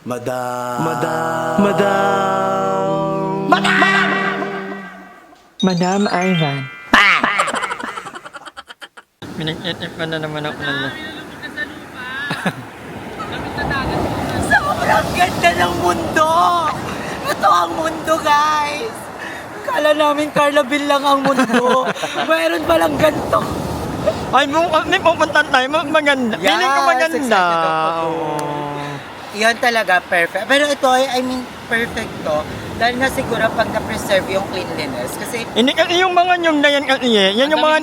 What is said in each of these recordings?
Madam. Madam Ivan. Pinag-etip ka na naman ako ng Sobrang ganda ng mundo! Ito ang mundo, guys! Kala namin Carla Bill lang ang mundo. Mayroon palang ganito. Ay, may pupunta tayo. Maganda. Yes, Feeling ko maganda. excited ako. Oo. Yan talaga, perfect. Pero ito, I mean, perfect to. Dahil nga siguro pag na-preserve yung cleanliness. Kasi, Hindi kasi yung mga nyog na yan kasi yan yung mga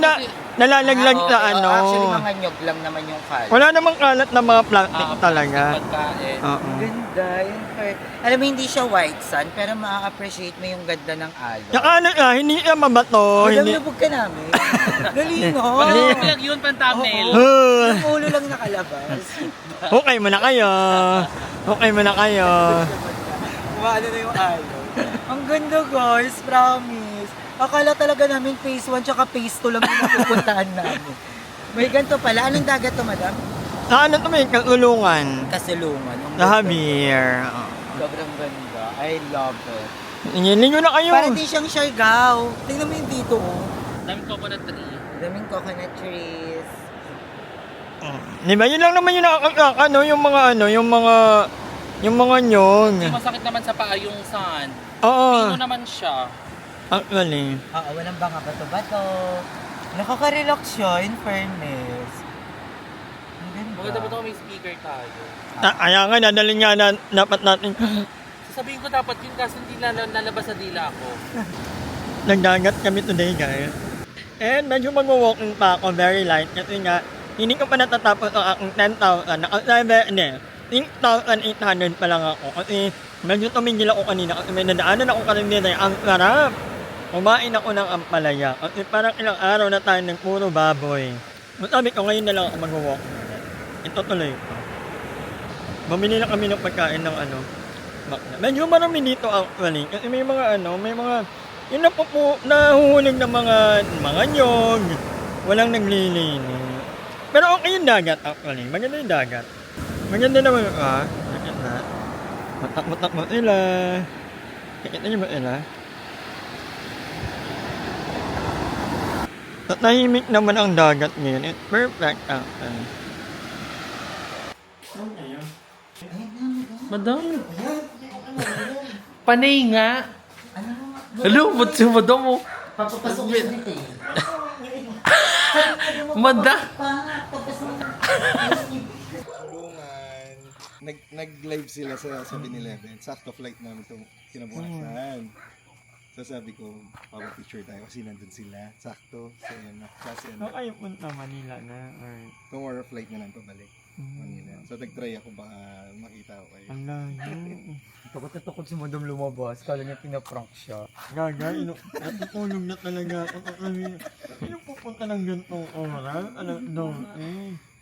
nalalaglag oo, sa oo, ano. actually, mga nyog lang naman yung kalat. Wala namang kalat na mga plastic talaga. Pagkain. Oo. Ganda, yun perfect. Alam mo, hindi siya white sand, pero ma-appreciate mo yung ganda ng alo. Yung ano hindi siya mabato. Madam, Hindi. lubog ka namin. Galino. Lang yun, pan-thumbnail. Yung ulo lang nakalabas. Okay mo na kayo. Okay mo na kayo. Kumano na yung alo. Ang ganda, guys. Promise. Akala talaga namin phase 1 tsaka phase 2 lang yung napupuntahan namin. May ganito pala. Anong dagat to, madam? Sa ano to may kaulungan? Kasilungan. Ang Sa ganda. Javier. Sobrang ganda. I love it. Linyo na kayo. Parang di siyang Siargao. Tingnan mo yung dito, oh. Daming coconut tree. Daming coconut trees. Di ba? Yun lang naman yung nakakano, yung mga nyong. Hindi masakit naman sa paa yung sand. Oo. Pino naman siya. Actually. Oo, walang banga bato-bato. Nakaka-relax siya, in fairness. Ang ganda. Maganda ba ito may speaker tayo? Kaya nga, dadalhin nga na, dapat natin. Sasabihin ko dapat yun kasi hindi lalabas sa dila ako. Nagdagat kami today, guys. And medyo mag-walking pa ako, very light. Kasi nga, hindi ko pa natatapos ang aking 10,000. Hindi, 6,800 pa lang ako. Kasi medyo tumigil ako kanina. Kasi may nadaanan ako kanina. Ang sarap. Kumain ako ng ampalaya. Kasi parang ilang araw na tayo ng puro baboy. Sabi ko, ngayon na lang ako mag-walk. Ito tuloy ko. Bumili na kami ng pagkain ng bakla. Medyo marami dito actually. Kasi may mga yung nahuhulig ng mga nyog. Walang naglilinis. Pero okay yung dagat actually. Maganda yung dagat. Maganda naman Maganda. Matak-matak sila. Nakita niyo ba sila? Tahimik naman ang dagat ngayon. It's perfect actually. Madam? Panay nga. Hello, ba't si madam mo? Papapasok ko dito eh. Madam? Tulungan. Nag-live sila sa 7-Eleven. Sakto flight namin itong kinabukasan. So sabi ko, picture tayo kasi nandun sila. Sakto. So yan na. Kasi Saan kayo punta? Manila na? Or... tomorrow flight na lang pabalik. Manila. So nag-try ako baka makita ko kayo. Ang layo. Takot na takot si Madam lumabas. Kala niya pinaprank siya. Gaga, natutulog na talaga ako. Sino pupunta ng gantong oras?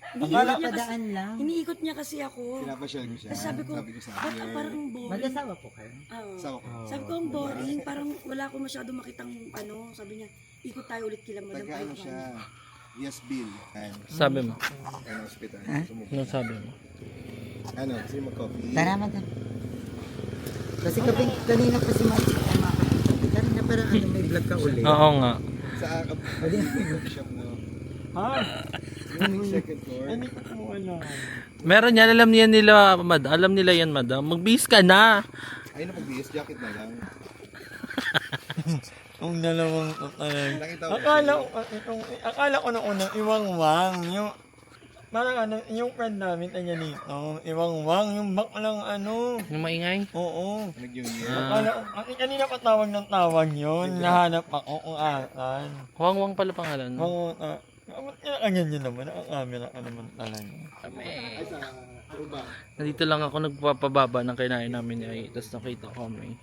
Akala pa daan lang. Iniikot niya kasi ako. Pinapasyal ko siya. Sabi ko, sa baka parang boring. Mag-asawa po kayo? Oo. Sawa ko. Sabi ko, ang boring. Parang wala ko masyado makitang Sabi niya, ikot tayo ulit kila Madam Taga-ano Ivan. siya. Yes, Bill. Sabi mo. Hospital. Ano sabi mo? Kasi mag-coffee. Tara, Madam. Kasi kanina pa si Madam. Kanina pero may vlog ka ulit. Oo nga. Sa shop no. Ha? Yung second floor. Hindi ko po alam. Meron yan, alam niya nila, madam. Alam nila yan, madam. Mag-base ka na. Ayun na pag-BS jacket na lang. Yung dalawang Nakita ko akala ko nung unang iwang-wang. Yung, parang yung friend namin, kanya dito. Iwang-wang, yung baklang Yung maingay. Oo. nag-union. Akala ko, kanina pa tawag ng tawag yun. Nahanap ako kung asan. Wang-wang pala pangalan. Ba't kinakanyan naman? Ang camera ka naman talaga. Nandito lang ako nagpapababa ng kinain namin ay tapos nakita ko may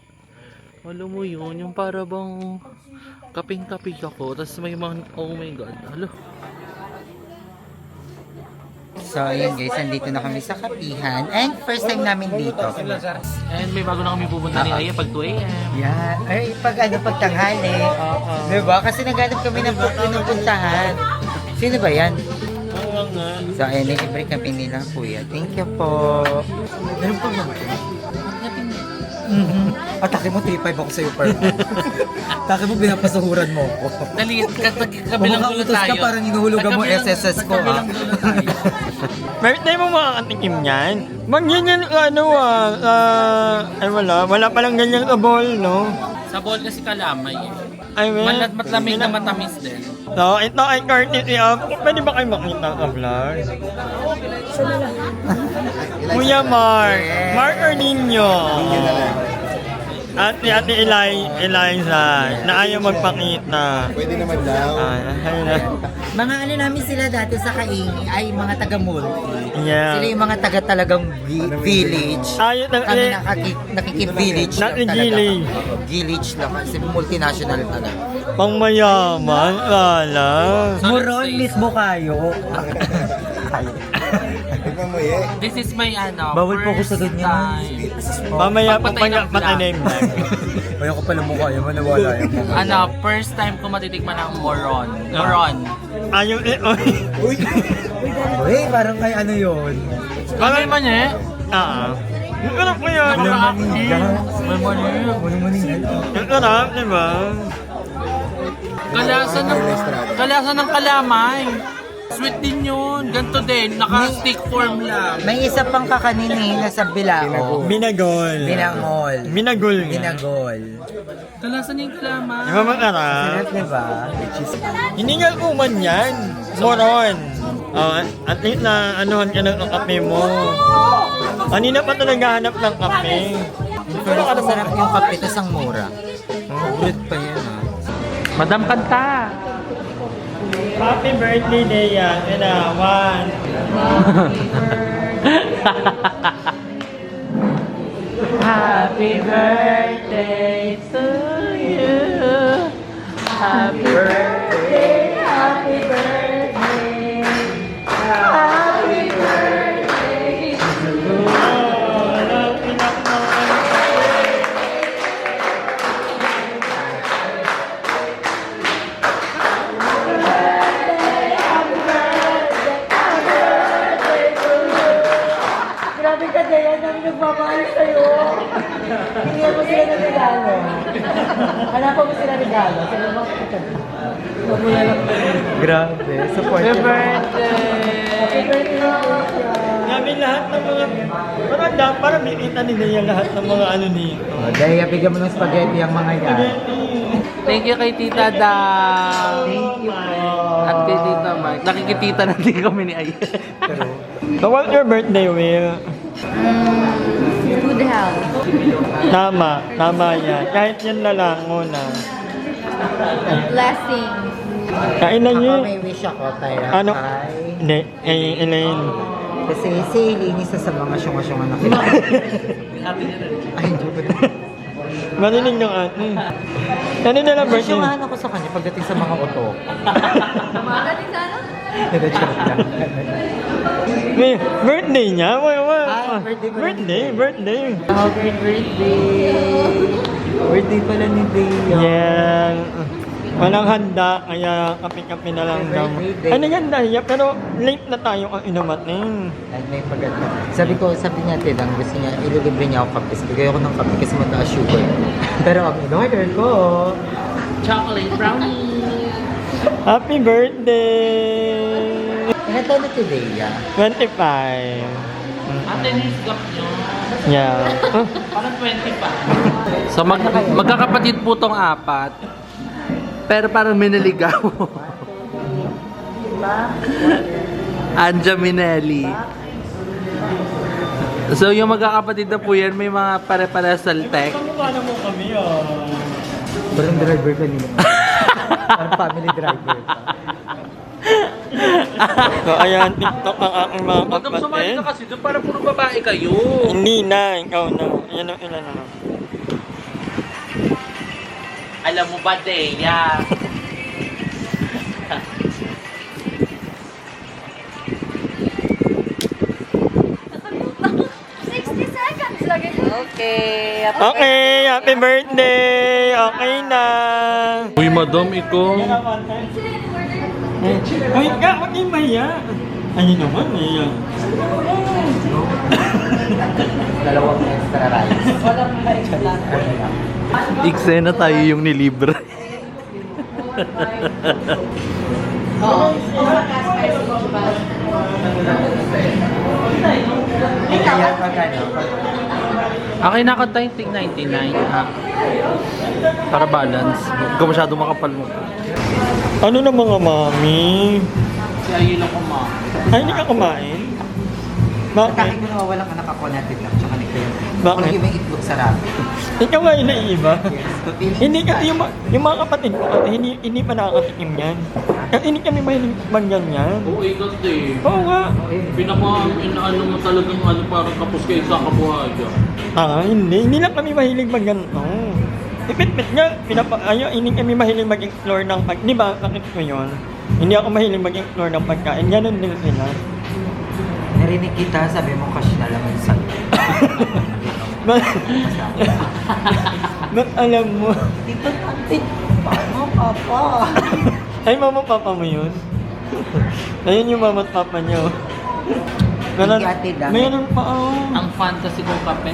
alam mo yun, yung para bang kaping-kapig ako tapos may mga, oh my god, halo. So, ayun guys, nandito na kami sa Kapihan. And first time namin dito. And may bago na kami pupunta ni Aya pag 2 a.m. Yeah. Ay, pag tanghali. Diba? Kasi naghanap kami ng pinupuntahan. Sino ba yan? Oo nga. So, ayun, libre kami nila, kuya. Thank you po. Ganun pa ba? Atake mo, 3-5 ako sa'yo, per. Atake mo, pinapasuhuran mo ako. Dali, kabilang Mukha dulo utos ka, tayo. parang hinuhulugan mo SSS ko, ha? Birthday mo makakatikim yan? Magganyan ay wala palang ganyan ka ball, no? Sa bowl kasi kalamay. Ay, well, Matlamig na matamis din. So, ito ay courtesy of, pwede ba kayo makita ka vlog? Kuya Mark, Mark Orninio. At si Ate Eliza, na ayaw magpakita. Pwede naman daw. Ayun na. Mga ano namin sila dati sa Kaingi ay mga taga-multi. Yeah. Sila yung mga taga talagang village. Ayun na, Kami nakikip-village lang talaga. Nakikivillage. Village lang kasi multinational talaga. pang mayaman, kala. Moron mismo kayo. Tignan mo eh. This is my Bawal po ako sa first ganyan. time. Mamaya Pagpatay ng patanim. Ayoko pala mukha yun, manawala yung mga. First time ko matitikman ng moron. Moron. Ayaw Uy! Uy, parang kay ano yun. Kami man eh. Ano po yan? Maniga. Maniga. Ang sarap, di ba? Kalasa ng kalamay. Sweet din yun. Ganto din. Naka-stick form lang. May isa pang kakanin eh, nasa Bilao. Binagol. Binangol. Binagol. Binagol. Kalasa niya yung kalamay. Di ba masarap? Sarap, diba? Hindi nga kuman yan. Moron. At least na anuhan ka ng kape mo. Kanina pa ito naghahanap ng kape. Pero masarap yung kape, tas ang mura. Good pa yan ah. Madam Kanta. Happy birthday, Dea. One. Happy birthday to you. Happy birthday. Happy birthday. Happy birthday to you. Grabe ka, Dayan. Ang nagmamahal sa'yo. Hindi mo sila ng regalo. Hanapan mo sila regalo. Sabi mo, mamula lang. Grabe. Supportive. Happy birthday. Happy birthday. Namin lahat ng mga... Parang bibita ni Dea lahat ng mga ano nito. Daya, bigyan mo ng spaghetti ang mga yan. Thank you kay Tita Dang. Thank you po. At kay Tita Mike. Nakikitita na din kami ni Ay. So what's your birthday, Will? Good health. Tama yan. Kahit yan na lang muna. Blessings. Kailan Ako yun? may wish ako tayo. Ano? Kay... Hindi, Elaine. Kasi si Eileen isa sa mga syunga-syunga na kilala. Ay, joke ko. Marinig ng ate. Ano na lang birthday? Syungahan ako sa kanya pagdating sa mga uto. Magaling ka, no? Nag-joke lang. May birthday niya? Birthday. Birthday. Happy birthday! Birthday pala ni Dea. Yan. Walang handa, kaya kape-kape na lang daw. Ano yan, Daya? Pero late na tayo ang inumating. Ay, may paganda. Sabi niya, Tidang, gusto niya, ililibre niya ako kape. Sabi ko ng kape kasi mataas sugar. Pero ang in-order ko, Chocolate brownie. Happy birthday! ilan taon na si Dea? 25. Ate, nisgap nyo. Yeah. Parang 25. So magkakapatid po tong apat. Pero parang may naligaw. Anja Minelli. So yung magkakapatid na po yan, may mga pare-pare saltek. Paano mo kami Parang driver ka nila. Parang family driver ka. So ayan, TikTok ang aking mga Madam, sumali kapatid. ka kasi doon para puro babae kayo. Hindi na, ikaw na. Yan ang ilan na. Alam mo ba, Dea? 60 seconds lagi. Okay. Okay, happy birthday! Okay na! Uy, madam, ikaw. Uy, ka, huwag yung maya. Ano naman eh. Dalawang extra rice. Walang extra. Eksena tayo yung nilibre. Kaya pag ano, Okay, nakanta yung Tig 99. Para balance. Huwag ka masyado makapal mo. Ano na mga mami? Si Ayi lang kuma. Ay, hindi ka kumain? Bakit? Bakit mo naman walang anak ako natin lang, tsaka ni Kuya. Bakit? Kung yung itlog sa rapi. Ikaw nga yung naiiba. Yes. Hindi ka, yung mga kapatid ko, hindi pa nakakatikim yan. Kasi hindi kami mahilig magganyan. Oo, ikat eh. Oo nga. Ano mo talagang parang kapos kayo sa kabuhayan. Hindi lang kami mahilig magganto. Ipit-pit nga, hindi kami mahilig mag-explore ng pag... Di ba, kakit ko yun? Hindi ako mahilig mag-explore ng pagkain. Ganon din sila. Narinig kita, sabi mo cash na lang yung sa'yo. Ba't alam mo? Dito, auntie. Mama, papa. Ay, mama papa mo yun? Ayun yung mama at papa niyo. Meron, Hindi ate lang. meron pa Ang fantasy kong kape.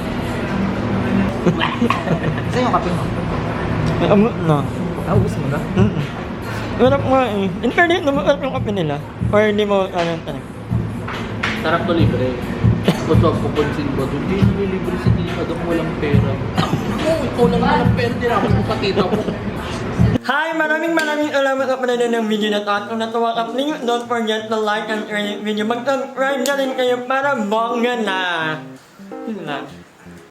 Saan yung kape mo? May amot na. Naubos mo na? Meron nga eh. In fairness, naman yung kape nila. Or hindi mo, tanong. Sarap to libre. Gusto ako konsin ba? Hindi nililibre sa tita kung walang pera. Ikaw lang walang pera, tinapos mo sa tita mo. Hi! Maraming salamat sa panonood ng video na to. At kung natuwa ka, please don't forget to like and share this video. Mag-subscribe na rin kayo para bongga na. Yun na.